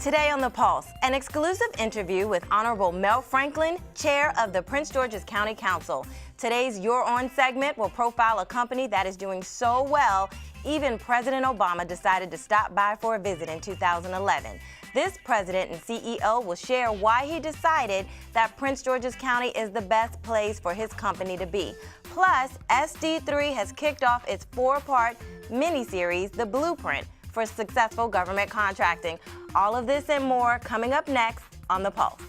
Today on The Pulse, an exclusive interview with Honorable Mel Franklin, Chair of the Prince George's County Council. Today's You're On segment will profile a company that is doing so well, even President Obama decided to stop by for a visit in 2011. This president and CEO will share why he decided that Prince George's County is the best place for his company to be. Plus, SD3 has kicked off its 4-part miniseries, The Blueprint for Successful Government Contracting. All of this and more coming up next on The Pulse.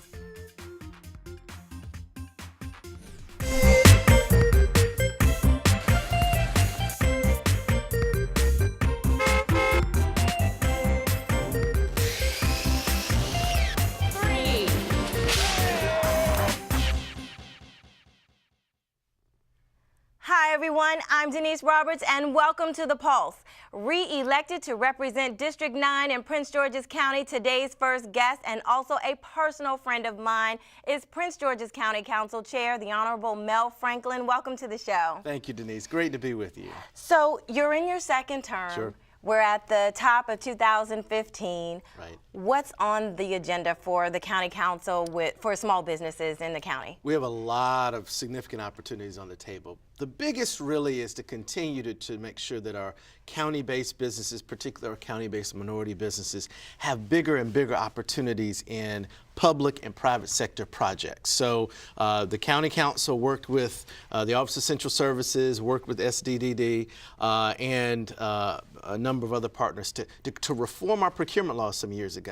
Hi everyone, I'm Denise Roberts and welcome to The Pulse. Re-elected to represent District 9 in Prince George's County, today's first guest and also a personal friend of mine is Prince George's County Council Chair, the Honorable Mel Franklin. Welcome to the show. Thank you, Denise. Great to be with you. So you're in your second term. Sure. We're at the top of 2015. Right. What's on the agenda for the County Council for small businesses in the county? We have a lot of significant opportunities on the table. The biggest really is to continue to make sure that our county-based businesses, particularly our county-based minority businesses, have bigger and bigger opportunities in public and private sector projects. So the County Council worked with the Office of Central Services, worked with SDDD, and a number of other partners to reform our procurement laws some years ago.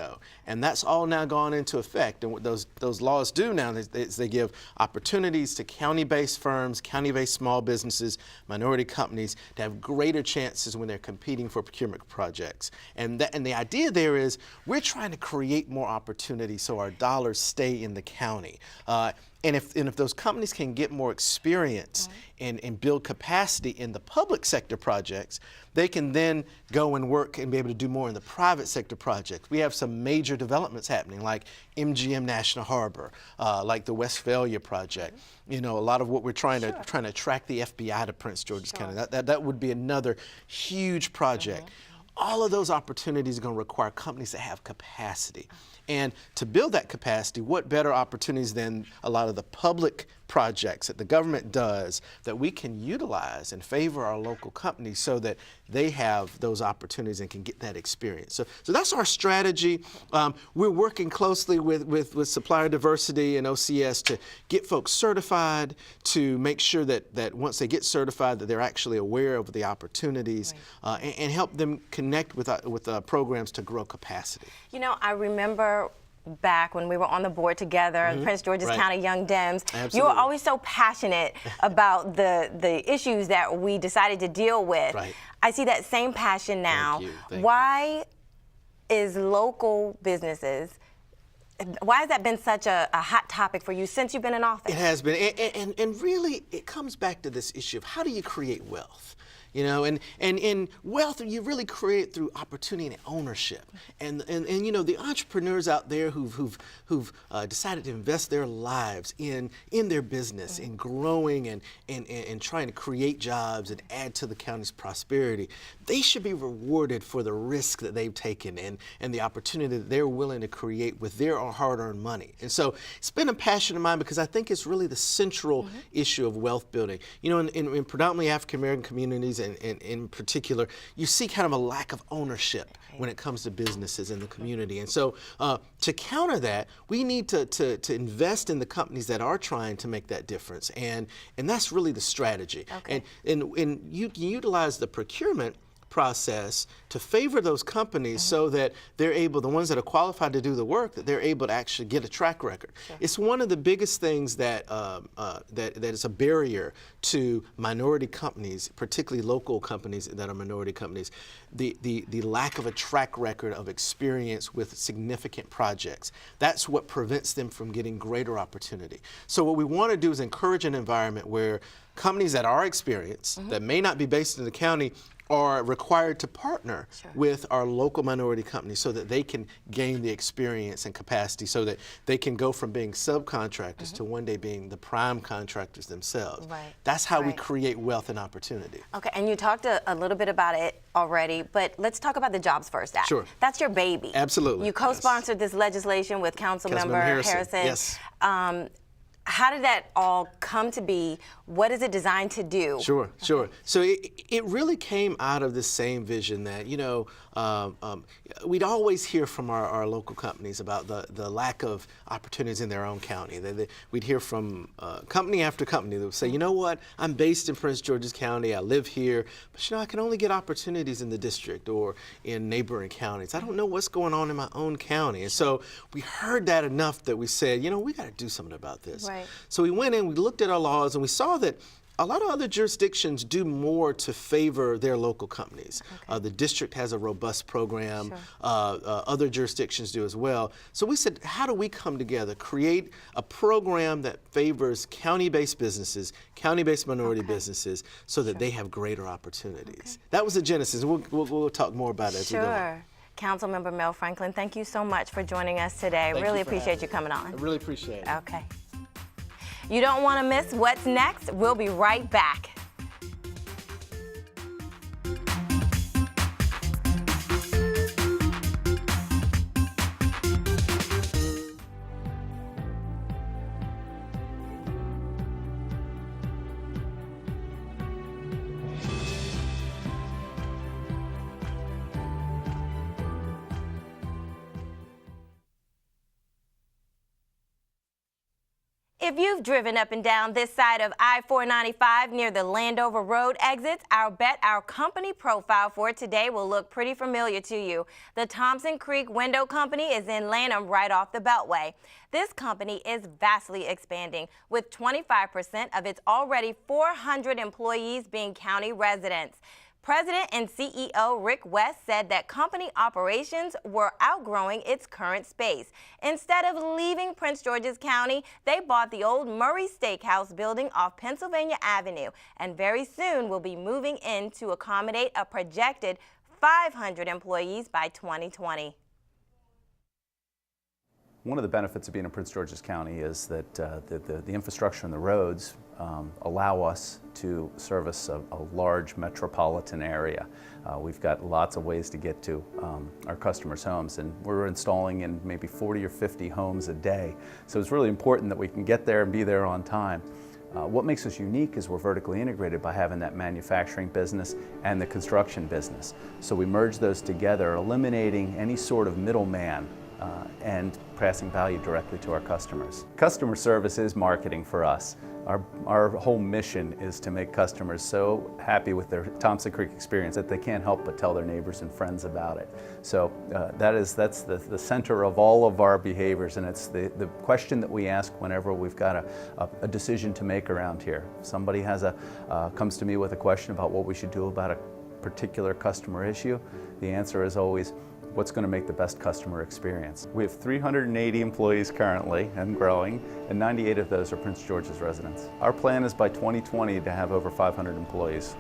And that's all now gone into effect. And what those laws do now is they give opportunities to county-based firms, county-based small businesses, minority companies to have greater chances when they're competing for procurement projects. And the idea there is we're trying to create more opportunities so our dollars stay in the county. And if those companies can get more experience and build capacity in the public sector projects, they can then go and work and be able to do more in the private sector projects. We have some major developments happening like MGM National Harbor, like the Westphalia project. You know, a lot of what we're trying to attract the FBI to Prince George's County. That would be another huge project. All of those opportunities are going to require companies that have capacity. And to build that capacity, what better opportunities than a lot of the public projects that the government does that we can utilize and favor our local companies so that they have those opportunities and can get that experience. So that's our strategy. We're working closely with supplier diversity and OCS to get folks certified, to make sure that once they get certified that they're actually aware of the opportunities, and help them connect with programs to grow capacity. You know, I remember back when we were on the board together, Prince George's County Young Dems, you were always so passionate about the issues that we decided to deal with. I see that same passion now. Thank Why is local businesses, why has that been such a hot topic for you since you've been in office? It has been, and really it comes back to this issue of how do you create wealth? You know, and in wealth, you really create through opportunity and ownership. And you know, the entrepreneurs out there who've decided to invest their lives in their business, in growing and trying to create jobs and add to the county's prosperity, they should be rewarded for the risk that they've taken and the opportunity that they're willing to create with their hard-earned money. And so it's been a passion of mine because I think it's really the central issue of wealth building. You know, in predominantly African-American communities, and in particular, you see kind of a lack of ownership when it comes to businesses in the community. And so to counter that, we need to invest in the companies that are trying to make that difference. And that's really the strategy. And you can utilize the procurement process to favor those companies so that they're able, the ones that are qualified to do the work, that they're able to actually get a track record. It's one of the biggest things that that is a barrier to minority companies, particularly local companies that are minority companies, the lack of a track record of experience with significant projects. That's what prevents them from getting greater opportunity. So what we want to do is encourage an environment where companies that are experienced, that may not be based in the county, are required to partner with our local minority companies so that they can gain the experience and capacity so that they can go from being subcontractors to one day being the prime contractors themselves. Right. That's how we create wealth and opportunity. Okay, and you talked a little bit about it already, but let's talk about the Jobs First Act. Sure. That's your baby. Absolutely. You co-sponsored this legislation with Councilmember Harrison. Yes. How did that all come to be? What is it designed to do? Sure. So it really came out of the same vision that, you know, we'd always hear from our local companies about the lack of opportunities in their own county. We'd hear from company after company that would say, you know what, I'm based in Prince George's County, I live here, but you know, I can only get opportunities in the district or in neighboring counties. I don't know what's going on in my own county. And so we heard that enough that we said, you know, we got to do something about this. Right. So we went in, we looked at our laws, and we saw that a lot of other jurisdictions do more to favor their local companies. The district has a robust program. Other jurisdictions do as well. So we said, how do we come together, create a program that favors county-based businesses, county-based minority businesses, so that they have greater opportunities? That was the genesis. We'll talk more about it as we go. Councilmember Mel Franklin, thank you so much for joining us today. Really appreciate you coming on. I really appreciate it. Okay. You don't want to miss what's next. We'll be right back. If you've driven up and down this side of I-495 near the Landover Road exits, I'll bet our company profile for today will look pretty familiar to you. The Thompson Creek Window Company is in Lanham right off the Beltway. This company is vastly expanding, with 25% of its already 400 employees being county residents. President and CEO Rick Wuest said that company operations were outgrowing its current space. Instead of leaving Prince George's County, they bought the old Murray Steakhouse building off Pennsylvania Avenue, and very soon will be moving in to accommodate a projected 500 employees by 2020. One of the benefits of being in Prince George's County is that the infrastructure and the roads allow us to service a large metropolitan area. We've got lots of ways to get to our customers' homes, and we're installing in maybe 40 or 50 homes a day. So it's really important that we can get there and be there on time. What makes us unique is we're vertically integrated by having that manufacturing business and the construction business. So we merge those together, eliminating any sort of middleman and passing value directly to our customers. Customer service is marketing for us. Our whole mission is to make customers so happy with their Thompson Creek experience that they can't help but tell their neighbors and friends about it. So that's the center of all of our behaviors, and it's the question that we ask whenever we've got a decision to make around here. If somebody comes to me with a question about what we should do about a particular customer issue, the answer is always, what's going to make the best customer experience? We have 380 employees currently and growing, and 98 of those are Prince George's residents. Our plan is by 2020 to have over 500 employees.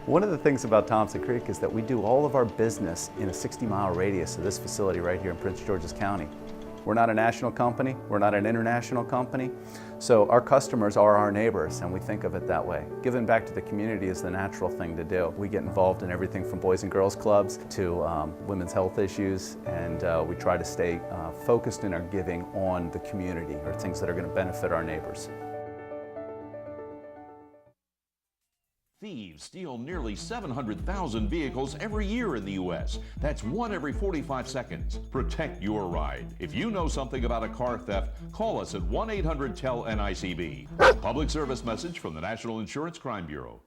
One of the things about Thompson Creek is that we do all of our business in a 60-mile radius of this facility right here in Prince George's County. We're not a national company, we're not an international company, so our customers are our neighbors, and we think of it that way. Giving back to the community is the natural thing to do. We get involved in everything from Boys and Girls Clubs to women's health issues, and we try to stay focused in our giving on the community, or things that are going to benefit our neighbors. Thieves steal nearly 700,000 vehicles every year in the U.S. That's 1 every 45 seconds. Protect your ride. If you know something about a car theft, call us at 1-800-TEL-NICB. A public service message from the National Insurance Crime Bureau.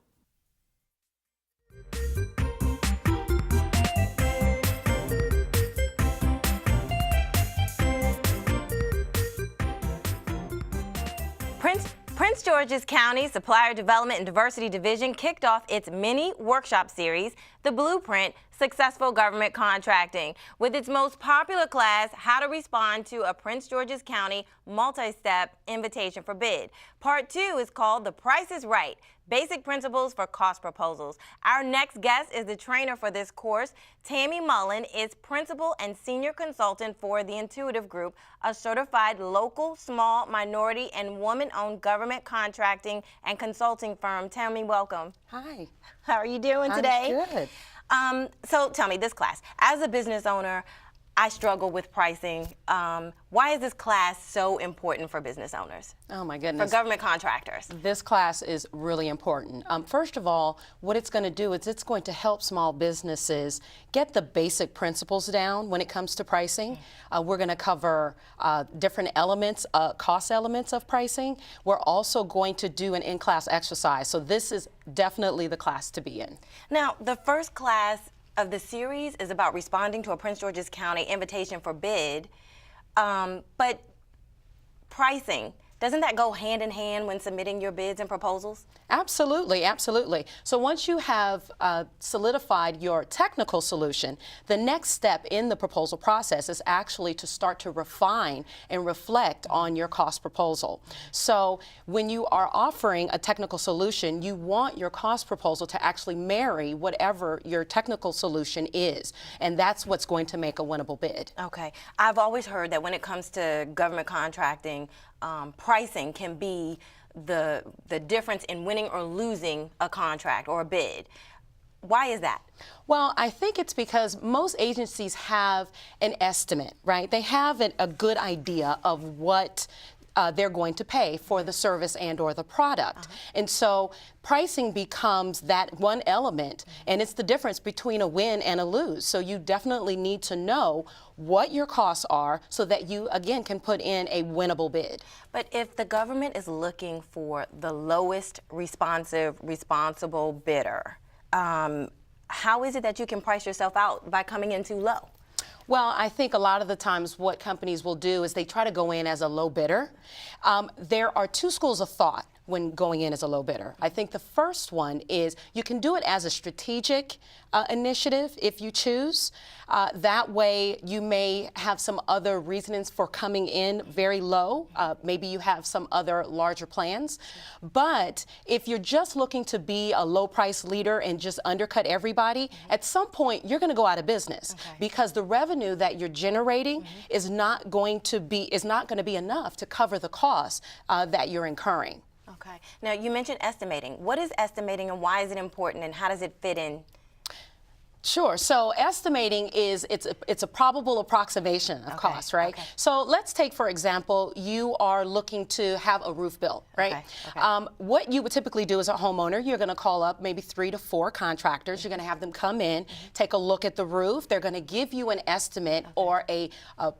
Prince George's County Supplier Development and Diversity Division kicked off its mini workshop series, The Blueprint, successful government contracting. With its most popular class, How to Respond to a Prince George's County Multi-Step Invitation for Bid. Part 2 is called The Price is Right, Basic Principles for Cost Proposals. Our next guest is the trainer for this course. Tami Mullen is Principal and Senior Consultant for the Intuitive Group, a certified local, small, minority, and woman-owned government contracting and consulting firm. Tami, welcome. Hi. How are you doing today? I'm good. So tell me, this class, as a business owner, I struggle with pricing. Why is this class so important for business owners? Oh my goodness. For government contractors? This class is really important. First of all, what it's going to do is it's going to help small businesses get the basic principles down when it comes to pricing. We're going to cover different elements, cost elements of pricing. We're also going to do an in-class exercise. So this is definitely the class to be in. Now, the first class of the series is about responding to a Prince George's County invitation for bid, but pricing, doesn't that go hand in hand when submitting your bids and proposals? Absolutely, absolutely. So once you have solidified your technical solution, the next step in the proposal process is actually to start to refine and reflect on your cost proposal. So when you are offering a technical solution, you want your cost proposal to actually marry whatever your technical solution is, and that's what's going to make a winnable bid. Okay. I've always heard that when it comes to government contracting, pricing can be the difference in winning or losing a contract or a bid. Why is that? Well, I think it's because most agencies have an estimate, right? They have a good idea of what they're going to pay for the service and or the product. And so pricing becomes that one element, and it's the difference between a win and a lose. So you definitely need to know what your costs are so that you, again, can put in a winnable bid. But if the government is looking for the lowest responsible bidder, how is it that you can price yourself out by coming in too low? Well, I think a lot of the times what companies will do is they try to go in as a low bidder. There are two schools of thought when going in as a low bidder. I think the first one is you can do it as a strategic initiative if you choose. That way you may have some other reasons for coming in very low. Maybe you have some other larger plans. But if you're just looking to be a low price leader and just undercut everybody, at some point you're going to go out of business because the revenue that you're generating is not going to be enough to cover the costs that you're incurring. Okay. Now, you mentioned estimating. What is estimating and why is it important and how does it fit in? Sure. So estimating is it's a probable approximation of costs, right? Okay. So let's take, for example, you are looking to have a roof built, right? What you would typically do as a homeowner, you're going to call up maybe 3 to 4 contractors. You're going to have them come in, take a look at the roof. They're going to give you an estimate or a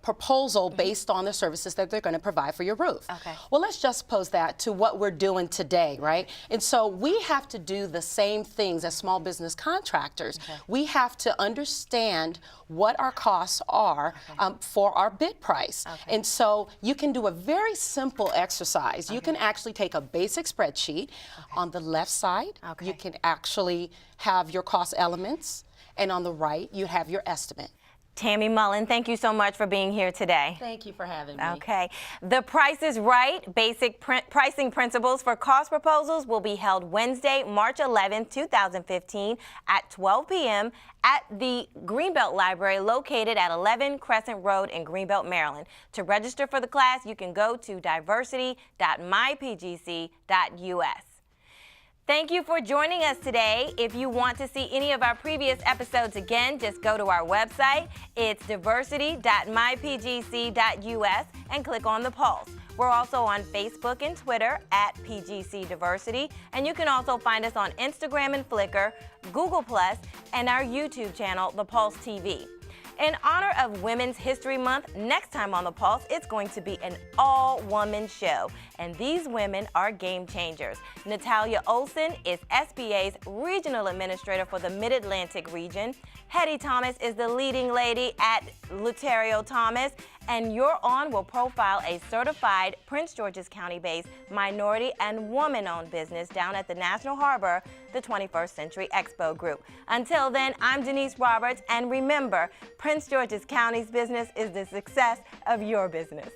proposal based on the services that they're going to provide for your roof. Well, let's just pose that to what we're doing today, right? And so we have to do the same things as small business contractors. We have to understand what our costs are for our bid price. And so you can do a very simple exercise. You can actually take a basic spreadsheet. On the left side, you can actually have your cost elements, and on the right, you have your estimate. Tami Mullen, thank you so much for being here today. Thank you for having me. Okay. The Price is Right, Basic Pricing Principles for Cost Proposals will be held Wednesday, March 11, 2015 at 12 p.m. at the Greenbelt Library located at 11 Crescent Road in Greenbelt, Maryland. To register for the class, you can go to diversity.mypgc.us. Thank you for joining us today. If you want to see any of our previous episodes again, just go to our website. It's diversity.mypgc.us and click on the pulse. We're also on Facebook and Twitter at PGC Diversity, and you can also find us on Instagram and Flickr, Google+, and our YouTube channel, The Pulse TV. In honor of Women's History Month, next time on The Pulse, it's going to be an all-woman show. And these women are game changers. Natalia Olson is SBA's Regional Administrator for the Mid-Atlantic region. Hetty Thomas is the leading lady at Lutario Thomas. And You're On will profile a certified Prince George's County-based minority and woman-owned business down at the National Harbor, the 21st Century Expo Group. Until then, I'm Denise Roberts, and remember, Prince George's County's business is the success of your business.